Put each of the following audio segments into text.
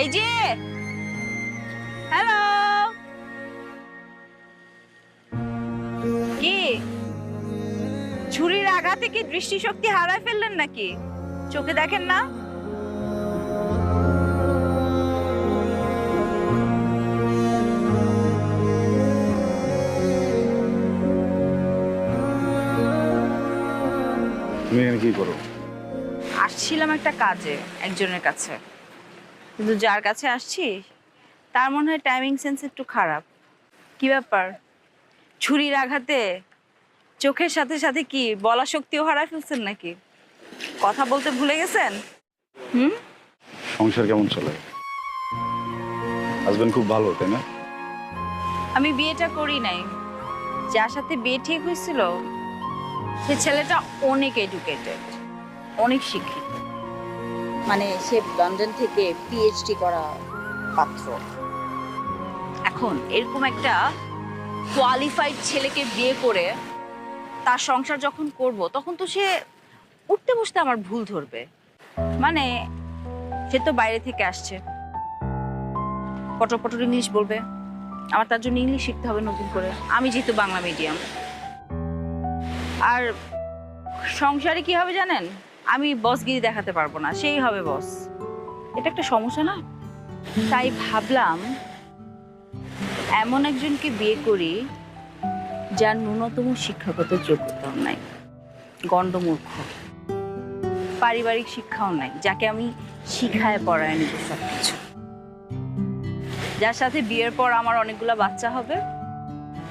এই যে হ্যালো, কি ছুরির আঘাতে কি দৃষ্টিশক্তি হারায় ফেললেন নাকি? চোখে দেখেন না? তুমি এখানে কি করো? আসছিলাম একটা কাজে একজনের কাছে, কিন্তু যার কাছে আসছি তার মনে হয় টাইমিং সেন্স একটু খারাপ। কি ব্যাপার, ছুরির আঘাতে চোখের সাথে সাথে কি বলা শক্তিও হারায় ফেলছেন নাকি? কথা বলতে ভুলে গেছেন? হুম, সংসার কেমন চলে? হাজবেন্ড খুব ভালো, তাই না? আমি বিয়েটা করি নাই। যার সাথে বিয়ে ঠিক হয়েছিল সে ছেলেটা অনেক এডুকেটেড, অনেক শিক্ষিত। মানে সে লন্ডন থেকে পিএইচডি করা পাত্র। এখন এরকম একটা কোয়ালিফাইড ছেলেকে বিয়ে করে তার সংসার যখন করব তখন তো সে উঠতে বসতে আমার ভুল ধরবে। মানে সে তো বাইরে থেকে আসছে, পটর পটর ইংলিশ বলবে, আমার তার জন্য ইংলিশ শিখতে হবে নতুন করে, আমি যেহেতু বাংলা মিডিয়াম। আর সংসারে কি হবে জানেন, আমি বসগিরি দেখাতে পারবো না, সেই হবে বস। এটা একটা সমস্যা না? তাই ভাবলাম এমন একজনকে বিয়ে করি যার ন্যূনতম শিক্ষাগত যোগ্যতাও নাই, গণ্ডমূর্খ, পারিবারিক শিক্ষাও নাই, যাকে আমি শিখায় পড়ায় নিব সবকিছু, যার সাথে বিয়ের পর আমার অনেকগুলো বাচ্চা হবে,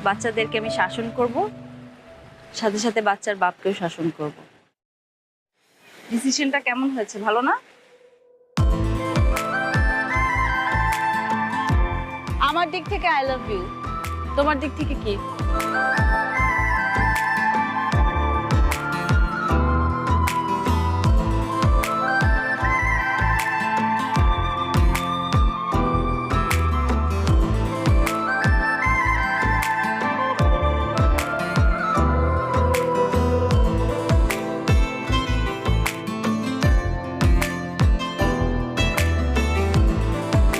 বাচ্চাদেরকে আমি শাসন করব, সাথে সাথে বাচ্চার বাপকেও শাসন করব। ডিসিশনটা কেমন হয়েছে, ভালো না? আমার দিক থেকে আই লাভ ইউ, তোমার দিক থেকে কি?